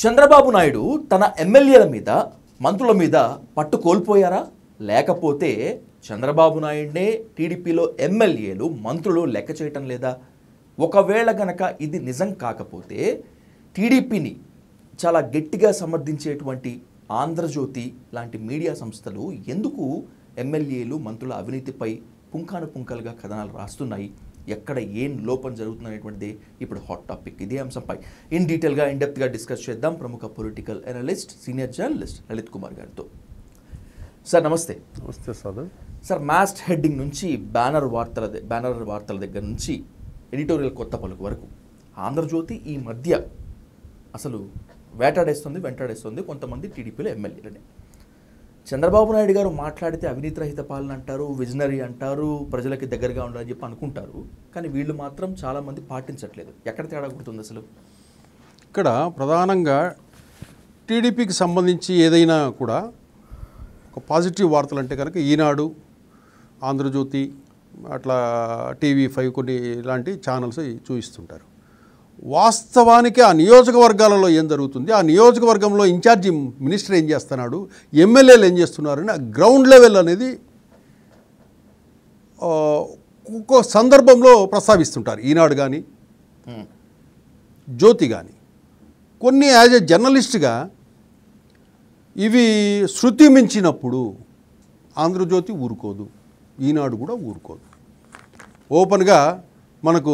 చంద్రబాబు నాయుడు తన ఎమ్మెల్యేల మీద మంత్రుల మీద పట్టు కోల్పోయారా లేకపోతే చంద్రబాబు నాయుడునే టీడీపీలో ఎమ్మెల్యేలు మంత్రులు లెక్క చేయటం లేదా? ఒకవేళ గనక ఇది నిజం కాకపోతే టీడీపీని చాలా గట్టిగా సమర్థించేటువంటి ఆంధ్రజ్యోతి లాంటి మీడియా సంస్థలు ఎందుకు ఎమ్మెల్యేలు మంత్రుల అవినీతిపై పుంఖాను పుంఖాలుగా కథనాలు రాస్తున్నాయి? ఎక్కడ ఏం లోపం జరుగుతుందనేటువంటిది ఇప్పుడు హాట్ టాపిక్. ఇదే అంశంపై ఇన్ డీటెయిల్గా ఇన్డెప్త్గా డిస్కస్ చేద్దాం ప్రముఖ political analyst senior journalist Lalit Kumar గారితో. సార్ నమస్తే. నమస్తే సార్. సార్ మాస్ట్ హెడ్డింగ్ నుంచి బ్యానర్ వార్తల దగ్గర నుంచి ఎడిటోరియల్ కొత్త పలుకు వరకు ఆంధ్రజ్యోతి ఈ మధ్య అసలు వెంటాడేస్తుంది కొంతమంది టీడీపీలో ఎమ్మెల్యేలని. చంద్రబాబు నాయుడు గారు మాట్లాడితే అవినీతి రహిత పాలన అంటారు, విజనరీ అంటారు, ప్రజలకి దగ్గరగా ఉండాలని చెప్పి అనుకుంటారు. కానీ వీళ్ళు మాత్రం చాలామంది పాటించట్లేదు. ఎక్కడ తేడా కొడుతుంది అసలు? ఇక్కడ ప్రధానంగా టీడీపీకి సంబంధించి ఏదైనా కూడా ఒక పాజిటివ్ వార్తలు అంటే కనుక ఈనాడు, ఆంధ్రజ్యోతి, అట్లా TV5 కొన్ని ఇలాంటి ఛానల్స్ చూపిస్తుంటారు. వాస్తవానికి ఆ నియోజకవర్గాలలో ఏం జరుగుతుంది, ఆ నియోజకవర్గంలో ఇన్ఛార్జి మినిస్టర్ ఏం చేస్తున్నాడు, ఎమ్మెల్యేలు ఏం చేస్తున్నారని ఆ గ్రౌండ్ లెవెల్ అనేది ఒక్కో సందర్భంలో ప్రస్తావిస్తుంటారు. ఈనాడు కానీ జ్యోతి కానీ కొన్ని యాజ్ ఎ జర్నలిస్ట్గా ఇవి శృతి మించినప్పుడు ఆంధ్రజ్యోతి ఊరుకోదు, ఈనాడు కూడా ఊరుకోదు. ఓపెన్గా మనకు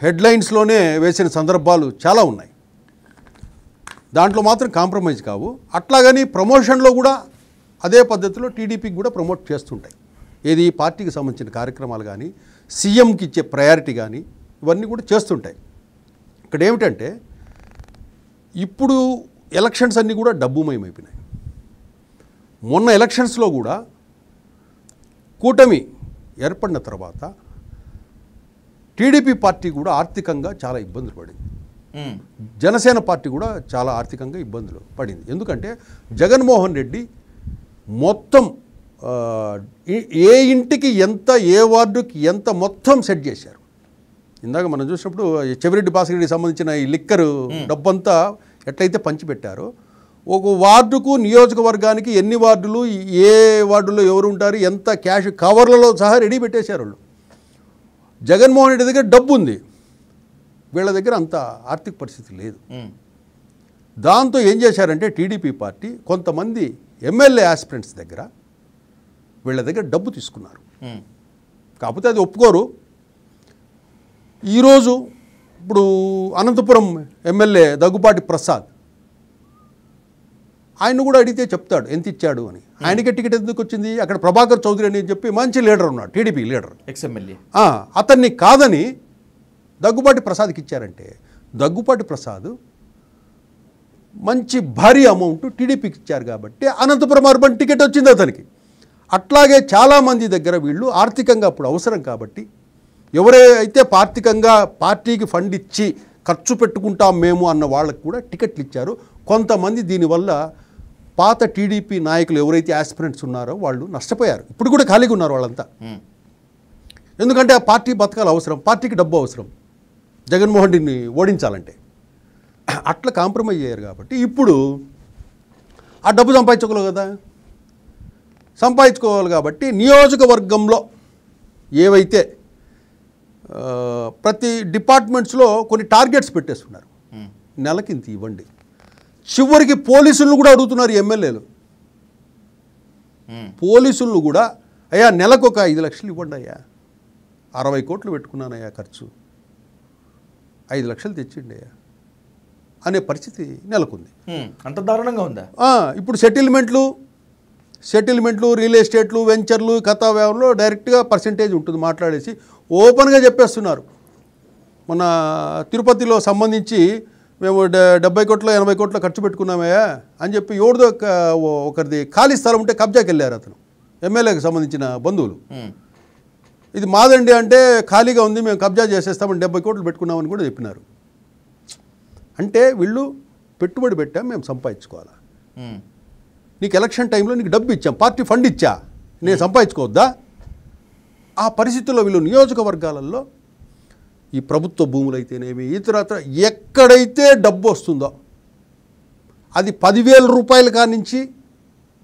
హెడ్లైన్స్లోనే వేసిన సందర్భాలు చాలా ఉన్నాయి. దాంట్లో మాత్రం కాంప్రమైజ్ కావు. అట్లాగని ప్రమోషన్లో కూడా అదే పద్ధతిలో టీడీపీకి కూడా ప్రమోట్ చేస్తుంటాయి. ఏది పార్టీకి సంబంధించిన కార్యక్రమాలు కానీ, సీఎంకి ఇచ్చే ప్రయారిటీ కానీ ఇవన్నీ కూడా చేస్తుంటాయి. ఇక్కడ ఏమిటంటే ఇప్పుడు ఎలక్షన్స్ అన్నీ కూడా డబ్బుమయమైపోయినాయి. మొన్న ఎలక్షన్స్లో కూడా కూటమి ఏర్పడిన తర్వాత టీడీపీ పార్టీ కూడా ఆర్థికంగా చాలా ఇబ్బందులు పడింది. జనసేన పార్టీ కూడా చాలా ఆర్థికంగా ఇబ్బందులు పడింది. ఎందుకంటే జగన్మోహన్ రెడ్డి మొత్తం ఏ ఇంటికి ఎంత, ఏ వార్డుకి ఎంత మొత్తం సెట్ చేశారు. ఇందాక మనం చూసినప్పుడు చెవిరెడ్డి భాస్కర్రెడ్డికి సంబంధించిన ఈ లిక్కరు డబ్బంతా ఎట్లయితే పంచిపెట్టారో, ఒక వార్డుకు నియోజకవర్గానికి ఎన్ని వార్డులు, ఏ వార్డులో ఎవరు ఉంటారు, ఎంత క్యాష్ కవర్లలో సహా రెడీ పెట్టేశారు వాళ్ళు. జగన్మోహన్ రెడ్డి దగ్గర డబ్బు ఉంది, వీళ్ళ దగ్గర అంత ఆర్థిక పరిస్థితి లేదు. దాంతో ఏం చేశారంటే టీడీపీ పార్టీ కొంతమంది ఎమ్మెల్యే ఆస్పిరెంట్స్ దగ్గర వీళ్ళ దగ్గర డబ్బు తీసుకున్నారు. కాకపోతే అది ఒప్పుకోరు. ఈరోజు ఇప్పుడు అనంతపురం ఎమ్మెల్యే దగ్గుపాటి ప్రసాద్, ఆయన కూడా అడిగితే చెప్తాడు ఎంత ఇచ్చాడు అని. ఆయనకే టికెట్ ఎందుకు వచ్చింది? అక్కడ ప్రభాకర్ చౌదరి అని చెప్పి మంచి లీడర్ ఉన్నాడు, టీడీపీ లీడర్, ఎక్స్ఎమ్మెల్యే. అతన్ని కాదని దగ్గుపాటి ప్రసాద్కి ఇచ్చారంటే దగ్గుపాటి ప్రసాద్ మంచి భారీ అమౌంట్ టీడీపీకి ఇచ్చారు కాబట్టి అనంతపురం అర్బన్ టికెట్ వచ్చింది అతనికి. అట్లాగే చాలామంది దగ్గర వీళ్ళు ఆర్థికంగా అప్పుడు అవసరం కాబట్టి ఎవరైతే ఆర్థికంగా పార్టీకి ఫండ్ ఇచ్చి ఖర్చు పెట్టుకుంటాం మేము అన్న వాళ్ళకు కూడా టికెట్లు ఇచ్చారు. కొంతమంది దీనివల్ల పాత టీడీపీ నాయకులు ఎవరైతే ఆస్పిరెంట్స్ ఉన్నారో వాళ్ళు నష్టపోయారు. ఇప్పుడు కూడా ఖాళీగా ఉన్నారు వాళ్ళంతా. ఎందుకంటే ఆ పార్టీ బతకాలు అవసరం, పార్టీకి డబ్బు అవసరం, జగన్మోహన్ రెడ్డిని ఓడించాలంటే. అట్లా కాంప్రమైజ్ అయ్యారు కాబట్టి ఇప్పుడు ఆ డబ్బు సంపాదించుకోవాలి కాబట్టి నియోజకవర్గంలో ఏవైతే ప్రతి డిపార్ట్మెంట్స్లో కొన్ని టార్గెట్స్ పెట్టేస్తున్నారు. నెలకి ఇంత ఇవ్వండి. చివరికి పోలీసులను కూడా అడుగుతున్నారు ఎమ్మెల్యేలు. పోలీసులను కూడా అయ్యా నెలకు ఒక 5 లక్షలు ఇవ్వండి అయ్యా, 60 కోట్లు పెట్టుకున్నానయ్యా ఖర్చు, 5 లక్షలు తెచ్చిండి అయ్యా అనే పరిస్థితి నెలకొంది. అంత దారుణంగా ఉందా? ఇప్పుడు సెటిల్మెంట్లు, రియల్ ఎస్టేట్లు, వెంచర్లు, కథా వ్యవహారంలో డైరెక్ట్గా పర్సెంటేజ్ ఉంటుంది మాట్లాడేసి ఓపెన్గా చెప్పేస్తున్నారు. మన తిరుపతిలో సంబంధించి మేము 70 కోట్లు 80 కోట్ల ఖర్చు పెట్టుకున్నామయ్యా అని చెప్పి ఎవరిదో ఒకరిది ఖాళీ స్థలం ఉంటే కబ్జాకి వెళ్ళారు అతను, ఎమ్మెల్యేకి సంబంధించిన బంధువులు. ఇది మాదండి అంటే ఖాళీగా ఉంది, మేము కబ్జా చేసేస్తామని 70 కోట్లు పెట్టుకున్నామని కూడా చెప్పినారు. అంటే వీళ్ళు పెట్టుబడి పెట్టాం, మేము సంపాదించుకోవాలా, నీకు ఎలక్షన్ టైంలో నీకు డబ్బు ఇచ్చాం, పార్టీ ఫండ్ ఇచ్చా, నేను సంపాదించుకోవద్దా? ఆ పరిస్థితుల్లో వీళ్ళు నియోజకవర్గాలలో ఈ ప్రభుత్వ భూములు అయితేనేమి ఇతరత్ర ఎక్కడైతే డబ్బు వస్తుందో అది 10,000 రూపాయల కాడి నుంచి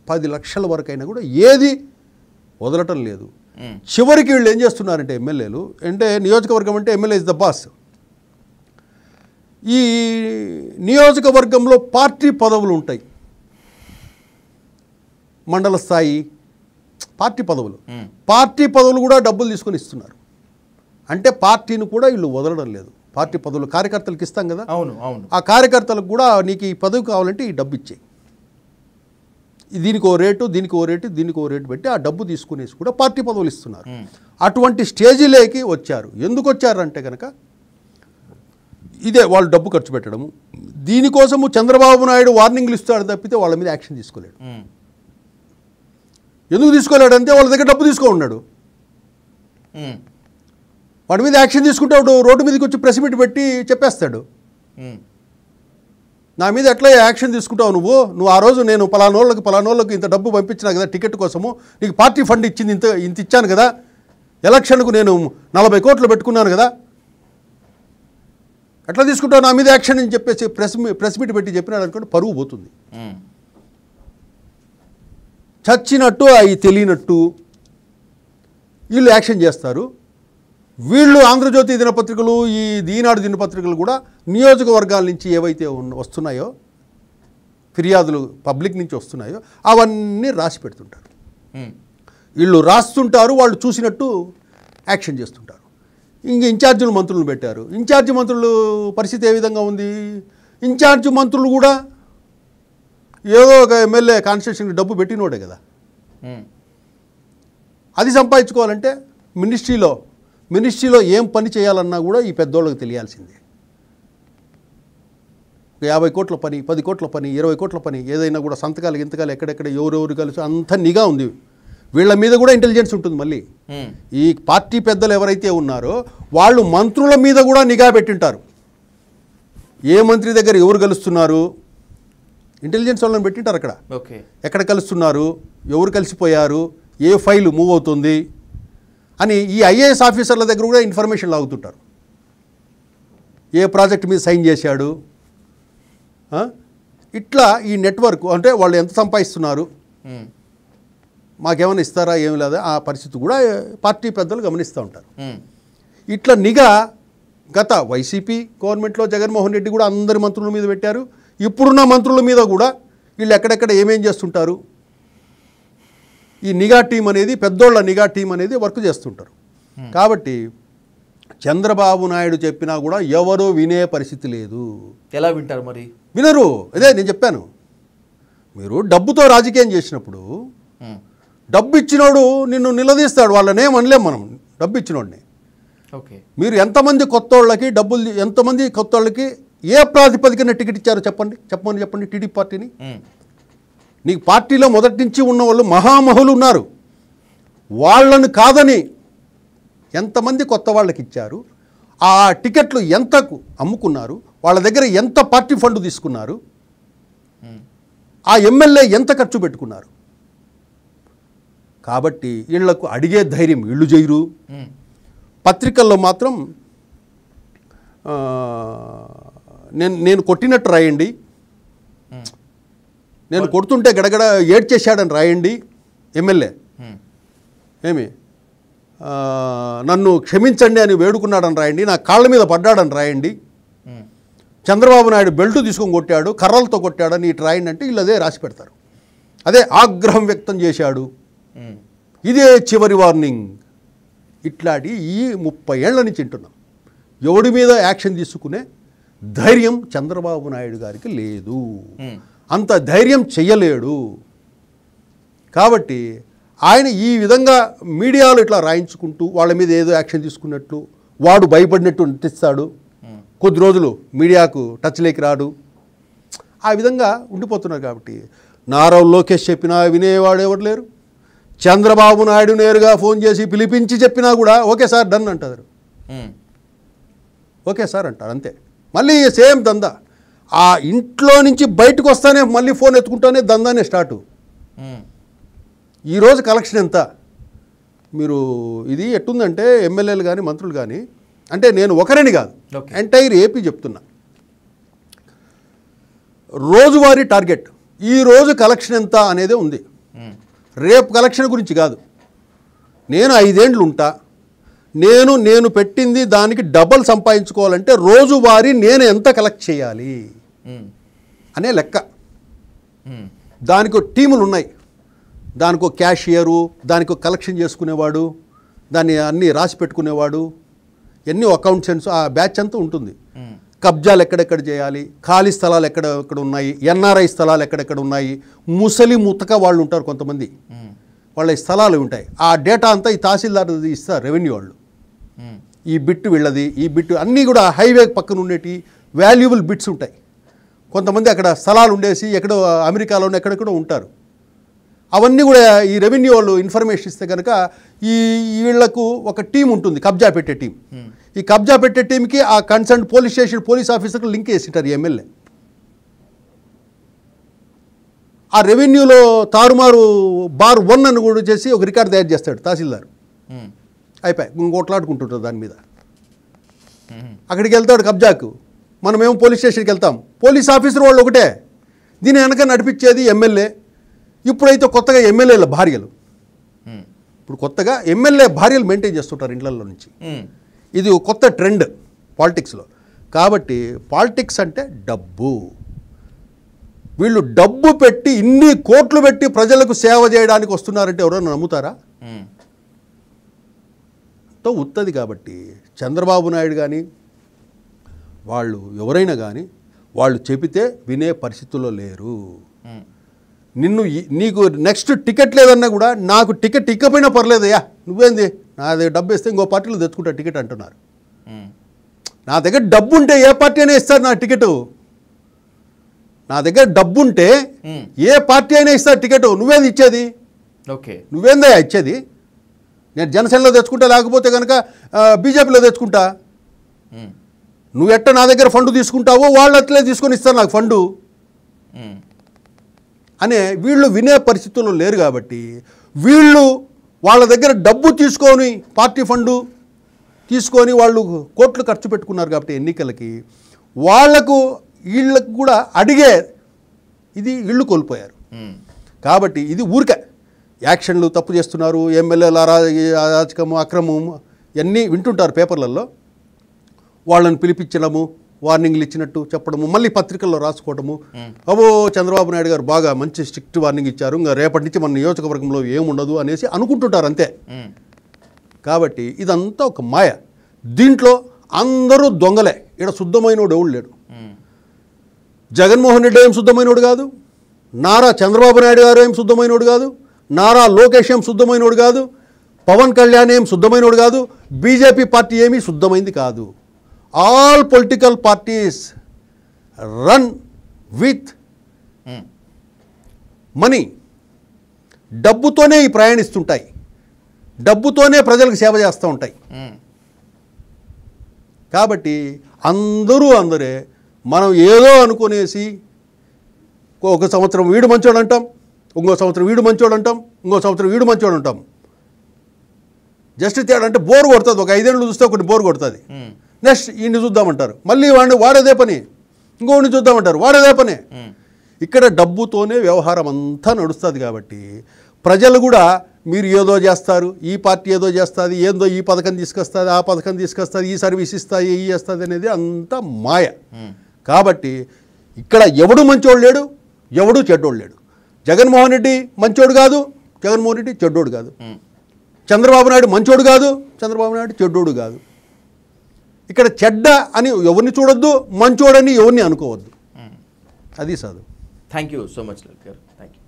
10 లక్షల వరకు అయినా కూడా ఏది వదలటం లేదు. చివరికి వీళ్ళు ఏం చేస్తున్నారంటే ఎమ్మెల్యేలు అంటే నియోజకవర్గం అంటే ఎమ్మెల్యే ఇస్ ద బాస్. ఈ నియోజకవర్గంలో పార్టీ పదవులు ఉంటాయి, మండల స్థాయి పార్టీ పదవులు కూడా డబ్బులు తీసుకొని ఇస్తున్నారు. అంటే పార్టీని కూడా వీళ్ళు వదలడం లేదు. పార్టీ పదవులు కార్యకర్తలకు ఇస్తాం కదా, ఆ కార్యకర్తలకు కూడా నీకు ఈ పదవి కావాలంటే ఈ డబ్బు ఇచ్చేయి, దీనికి ఓ రేటు దీనికి ఓ రేటు దీనికి ఓ రేటు పెట్టి ఆ డబ్బు తీసుకునేసి కూడా పార్టీ పదవులు ఇస్తున్నారు. అటువంటి స్టేజీలోకి వచ్చారు. ఎందుకు వచ్చారంటే కనుక ఇదే వాళ్ళు డబ్బు ఖర్చు పెట్టడము. దీనికోసము చంద్రబాబు నాయుడు వార్నింగ్లు ఇస్తాడు తప్పితే వాళ్ళ మీద యాక్షన్ తీసుకోలేడు. ఎందుకు తీసుకోలేడంటే వాళ్ళ దగ్గర డబ్బు తీసుకో ఉన్నాడు. వాడి మీద యాక్షన్ తీసుకుంటాడు, రోడ్డు మీదకి వచ్చి ప్రెస్ మీట్ పెట్టి చెప్పేస్తాడు, నా మీద ఎట్లా యాక్షన్ తీసుకుంటావు నువ్వు ఆ రోజు నేను పలానోళ్ళకి ఇంత డబ్బు పంపించినా కదా టికెట్ కోసము, నీకు పార్టీ ఫండ్ ఇచ్చింది ఇంత ఇచ్చాను కదా, ఎలక్షన్కు నేను 40 కోట్లు పెట్టుకున్నాను కదా, ఎట్లా తీసుకుంటావు నా మీద యాక్షన్ అని చెప్పేసి ప్రెస్ మీట్ పెట్టి చెప్పినాడు అనుకోండి, పరువు పోతుంది. చచ్చినట్టు అవి తెలియనట్టు వీళ్ళు యాక్షన్ చేస్తారు. వీళ్ళు ఆంధ్రజ్యోతి దినపత్రికలు ఈ ఈనాడు దినపత్రికలు కూడా నియోజకవర్గాల నుంచి ఏవైతే వస్తున్నాయో ఫిర్యాదులు పబ్లిక్ నుంచి వస్తున్నాయో అవన్నీ రాసి పెడుతుంటారు. వీళ్ళు రాస్తుంటారు, వాళ్ళు చూసినట్టు యాక్షన్ చేస్తుంటారు. ఇంక ఇన్ఛార్జీలు మంత్రులను పెట్టారు. ఇన్ఛార్జి మంత్రులు పరిస్థితి ఏ విధంగా ఉంది? ఇన్ఛార్జి మంత్రులు కూడా ఏదో ఒక ఎమ్మెల్యే కాన్స్టిట్యూషన్కి డబ్బు పెట్టినోడే కదా. అది సంపాదించుకోవాలంటే మినిస్ట్రీలో ఏం పని చేయాలన్నా కూడా ఈ పెద్దోళ్ళకి తెలియాల్సిందే. 50 కోట్ల పని, 10 కోట్ల పని, 20 కోట్ల పని, ఏదైనా కూడా సంతకాలు గింతకాలు ఎక్కడెక్కడ ఎవరెవరు కలిసి అంత నిఘా ఉంది. వీళ్ళ మీద కూడా ఇంటెలిజెన్స్ ఉంటుంది. మళ్ళీ ఈ పార్టీ పెద్దలు ఎవరైతే ఉన్నారో వాళ్ళు మంత్రుల మీద కూడా నిఘా పెట్టింటారు. ఏ మంత్రి దగ్గర ఎవరు కలుస్తున్నారు, ఇంటెలిజెన్స్ వాళ్ళని పెట్టింటారు అక్కడ. ఎక్కడ కలుస్తున్నారు, ఎవరు కలిసిపోయారు, ఏ ఫైలు మూవ్ అవుతుంది అని ఈ ఐఏఎస్ ఆఫీసర్ల దగ్గర కూడా ఇన్ఫర్మేషన్ లాగుతుంటారు. ఏ ప్రాజెక్ట్ మీద సైన్ చేశాడు, ఇట్లా ఈ నెట్వర్క్ అంటే వాళ్ళు ఎంత సంపాదిస్తున్నారు, మాకేమైనా ఇస్తారా ఏమి లేదా ఆ పరిస్థితి కూడా పార్టీ పెద్దలు గమనిస్తూ ఉంటారు. ఇట్లా నిఘా గత వైసీపీ గవర్నమెంట్లో జగన్మోహన్ రెడ్డి కూడా అందరి మంత్రుల మీద పెట్టారు. ఇప్పుడున్న మంత్రుల మీద కూడా వీళ్ళు ఎక్కడెక్కడ ఏమేం చేస్తుంటారు, ఈ నిఘా టీం అనేది పెద్దోళ్ళ నిఘా టీం అనేది వర్క్ చేస్తుంటారు. కాబట్టి చంద్రబాబు నాయుడు చెప్పినా కూడా ఎవరూ వినే పరిస్థితి లేదు. ఎలా వింటారు మరి? వినరు. అదే నేను చెప్పాను, మీరు డబ్బుతో రాజకీయం చేసినప్పుడు డబ్బు ఇచ్చినోడు నిన్ను నిలదీస్తాడు. వాళ్ళనేం అనలేం మనం డబ్బు ఇచ్చినోడిని. మీరు ఎంతమంది కొత్త వాళ్ళకి ఏ ప్రాతిపదికన టికెట్ ఇచ్చారో చెప్పండి టీడీపీ పార్టీని. నీకు పార్టీలో మొదటి నుంచి ఉన్న వాళ్ళు మహామహులు ఉన్నారు, వాళ్ళను కాదని ఎంతమంది కొత్త వాళ్ళకి ఇచ్చారు, ఆ టికెట్లు ఎంతకు అమ్ముకున్నారు, వాళ్ళ దగ్గర ఎంత పార్టీ ఫండ్ తీసుకున్నారు, ఆ ఎమ్మెల్యే ఎంత ఖర్చు పెట్టుకున్నారు. కాబట్టి వీళ్లకు అడిగే ధైర్యం వీళ్ళు చేయరు. పత్రికల్లో మాత్రం నేను కొట్టినట్టు రాయండి, నేను కొడుతుంటే గడగడ ఏడ్చేశాడని రాయండి, ఎమ్మెల్యే ఏమి నన్ను క్షమించండి అని వేడుకున్నాడని రాయండి, నా కాళ్ళ మీద పడ్డాడని రాయండి, చంద్రబాబు నాయుడు బెల్ట్ తీసుకొని కొట్టాడు, కర్రలతో కొట్టాడని ఇటు రాయండి అంటే వీళ్ళు అదే రాసి పెడతారు. అదే ఆగ్రహం వ్యక్తం చేశాడు, ఇదే చివరి వార్నింగ్. ఇట్లాంటి ఈ 30 ఏళ్ల నుంచి వింటున్నాం. ఎవడి మీద యాక్షన్ తీసుకునే ధైర్యం చంద్రబాబు నాయుడు గారికి లేదు, అంత ధైర్యం చెయ్యలేడు. కాబట్టి ఆయన ఈ విధంగా మీడియాలో ఇట్లా రాయించుకుంటూ వాళ్ళ మీద ఏదో యాక్షన్ తీసుకున్నట్లు వాడు భయపడినట్టు నటిస్తాడు. కొద్ది రోజులు మీడియాకు టచ్లోకి రాడు, ఆ విధంగా ఉండిపోతున్నారు. కాబట్టి నారా లోకేష్ చెప్పినా వినేవాడు ఎవరు లేరు. చంద్రబాబు నాయుడు నేరుగా ఫోన్ చేసి పిలిపించి చెప్పినా కూడా ఓకే సార్ డన్ అంటారు, ఓకే సార్ అంటారు, అంతే. మళ్ళీ సేమ్ దందా. ఆ ఇంట్లో నుంచి బయటకు వస్తానే మళ్ళీ ఫోన్ ఎత్తుకుంటానే దందానే స్టార్టు. ఈరోజు కలెక్షన్ ఎంత? మీరు ఇది ఎట్టుందంటే ఎమ్మెల్యేలు కానీ మంత్రులు కానీ అంటే నేను ఒకరిని కాదు, Okay. ఎంటైర్ ఏపీ చెప్తున్నా. రోజువారీ టార్గెట్, ఈ రోజు కలెక్షన్ ఎంత అనేది ఉంది. రేపు కలెక్షన్ గురించి కాదు. నేను 5 ఏళ్ళు ఉంటా, నేను పెట్టింది దానికి డబల్ సంపాదించుకోవాలంటే రోజువారీ నేను ఎంత కలెక్ట్ చేయాలి అనే లెక్క. దానికి టీములు ఉన్నాయి, దానికి క్యాషియరు, దానికి కలెక్షన్ చేసుకునేవాడు, దాన్ని అన్నీ రాసి పెట్టుకునేవాడు, ఎన్ని అకౌంట్స్, ఆ బ్యాచ్ అంతా ఉంటుంది. కబ్జాలు ఎక్కడెక్కడ చేయాలి, ఖాళీ స్థలాలు ఎక్కడెక్కడ ఉన్నాయి, ఎన్ఆర్ఐ స్థలాలు ఎక్కడెక్కడ ఉన్నాయి, ముసలి ముతక వాళ్ళు ఉంటారు కొంతమంది, వాళ్ళ స్థలాలు ఉంటాయి. ఆ డేటా అంతా ఈ తహసీల్దార్ ఇస్తారు, రెవెన్యూ వాళ్ళు. ఈ బిట్ వీళ్ళది, ఈ బిట్ అన్నీ కూడా హైవే పక్కన ఉండేటి వాల్యుబుల్ బిట్స్ ఉంటాయి. కొంతమంది అక్కడ స్థలాలు ఉండేసి ఎక్కడో అమెరికాలోనే ఎక్కడెక్కడో ఉంటారు. అవన్నీ కూడా ఈ రెవెన్యూ వాళ్ళు ఇన్ఫర్మేషన్ ఇస్తే కనుక వీళ్లకు ఒక టీం ఉంటుంది, కబ్జా పెట్టే టీం. ఈ కబ్జా పెట్టే టీంకి ఆ కన్సర్న్ పోలీస్ స్టేషన్ పోలీస్ ఆఫీసర్కి లింక్ చేసింటారు ఎమ్మెల్యే. ఆ రెవెన్యూలో తారుమారు బార్ 1 అని కూడా చేసి ఒక రికార్డు తయారు చేస్తాడు తహసీల్దార్. అయిపోయి ఇంకోట్లాడుకుంటుంటారు దాని మీద. అక్కడికి వెళ్తాడు కబ్జాకు, మనమేమో పోలీస్ స్టేషన్కి వెళ్తాం, పోలీస్ ఆఫీసర్ వాళ్ళు ఒకటే, దీని వెనక నడిపించేది ఎమ్మెల్యే. ఇప్పుడైతే కొత్తగా ఎమ్మెల్యేల భార్యలు, ఇప్పుడు కొత్తగా ఎమ్మెల్యే భార్యలు మెయింటైన్ చేస్తుంటారు ఇండ్లలో నుంచి. ఇది ఒక కొత్త ట్రెండ్ పాలిటిక్స్లో. కాబట్టి పాలిటిక్స్ అంటే డబ్బు. వీళ్ళు డబ్బు పెట్టి ఇన్ని కోట్లు పెట్టి ప్రజలకు సేవ చేయడానికి వస్తున్నారంటే ఎవరైనా నమ్ముతారా? తో ఉత్తది. కాబట్టి చంద్రబాబు నాయుడు కానీ వాళ్ళు ఎవరైనా కానీ వాళ్ళు చెబితే వినే పరిస్థితుల్లో లేరు. నీకు నెక్స్ట్ టికెట్ లేదన్నా కూడా నాకు టికెట్ ఇక్కపోయినా పర్లేదయ్యా, నువ్వేంది నా దగ్గర డబ్బు ఇస్తే ఇంకో పార్టీలో తెచ్చుకుంటా టికెట్ అంటున్నారు. నా దగ్గర డబ్బు ఉంటే ఏ పార్టీ అయినా ఇస్తారు నా టికెట్. నా దగ్గర డబ్బు ఉంటే ఏ పార్టీ అయినా ఇస్తారు టికెట్. నువ్వేంది ఇచ్చేది? ఓకే, నువ్వేందయ్యా ఇచ్చేది? నేను జనసేనలో తెచ్చుకుంటా, లేకపోతే కనుక బీజేపీలో తెచ్చుకుంటా. నువ్వు ఎట్ట నా దగ్గర ఫండ్ తీసుకుంటావో వాళ్ళు అట్లే తీసుకొని ఇస్తారు నాకు ఫండు అనే వీళ్ళు వినే పరిస్థితుల్లో లేరు. కాబట్టి వీళ్ళు వాళ్ళ దగ్గర డబ్బు తీసుకొని పార్టీ ఫండు తీసుకొని వాళ్ళు కోట్లు ఖర్చు పెట్టుకున్నారు. కాబట్టి ఎన్నికలకి వాళ్లకు వీళ్ళకు కూడా అడిగే ఇది ఇళ్ళు కోల్పోయారు. కాబట్టి ఇది ఊరికే యాక్షన్లు తప్పు చేస్తున్నారు, ఎమ్మెల్యేల అరాచకము అక్రమము ఇవన్నీ వింటుంటారు పేపర్లలో. వాళ్ళని పిలిపించడము, వార్నింగ్లు ఇచ్చినట్టు చెప్పడము, మళ్ళీ పత్రికల్లో రాసుకోవడము. అవో చంద్రబాబు నాయుడు గారు బాగా మంచి స్ట్రిక్ట్ వార్నింగ్ ఇచ్చారు, ఇంకా రేపటి నుంచి మన నియోజకవర్గంలో ఏముండదు అనేసి అనుకుంటుంటారు అంతే. కాబట్టి ఇదంతా ఒక మాయ. దీంట్లో అందరూ దొంగలే. ఇక్కడ శుద్ధమైనోడు ఎవడు లేడు. జగన్మోహన్ రెడ్డి ఏం శుద్ధమైనోడు కాదు, నారా చంద్రబాబు నాయుడు గారు ఏం శుద్ధమైనోడు కాదు, నారా లోకేష్ ఏం శుద్ధమైనోడు కాదు, పవన్ కళ్యాణ్ ఏం శుద్ధమైనోడు కాదు, బీజేపీ పార్టీ ఏమీ శుద్ధమైంది కాదు. All political parties run with money. డబ్బుతోనే ఈ ప్రయాణిస్తుంటాయి, డబ్బుతోనే ప్రజలకు సేవ చేస్తూ ఉంటాయి. కాబట్టి అందరే మనం ఏదో అనుకునేసి ఒక సంవత్సరం వీడు మంచోడు అంటాం, ఇంకో సంవత్సరం వీడు మంచోడు అంటాం, ఇంకో సంవత్సరం వీడు మంచోడు అంటాం. జస్ట్ తేడా అంటే బోర్ కొడుతుంది. ఒక 5 ఏళ్ళు చూస్తే ఒకటి బోర్ కొడుతుంది. నెక్స్ట్ ఈయన్ని చూద్దామంటారు, మళ్ళీ వాడేదే పని, ఇంకోడిని చూద్దామంటారు, వాడేదే పని. ఇక్కడ డబ్బుతోనే వ్యవహారం అంతా నడుస్తుంది. కాబట్టి ప్రజలు కూడా మీరు ఏదో చేస్తారు, ఈ పార్టీ ఏదో చేస్తుంది, ఏందో ఈ పథకం తీసుకొస్తుంది, ఆ పథకం తీసుకొస్తుంది, ఈ సర్వీస్ ఇస్తుంది, ఈ చేస్తుంది అనేది అంతా మాయ. కాబట్టి ఇక్కడ ఎవడు మంచోడు లేడు, ఎవడు చెడ్డోడు లేడు. జగన్మోహన్ రెడ్డి మంచోడు కాదు, జగన్మోహన్ రెడ్డి చెడ్డోడు కాదు. చంద్రబాబు నాయుడు మంచోడు కాదు, చంద్రబాబు నాయుడు చెడ్డోడు కాదు. ఇక్కడ చెడ్డ అని ఎవరిని చూడొద్దు, మంచోడని ఎవరిని అనుకోవద్దు. అది సాధు. Thank you so much Lalit గారు. Thank you.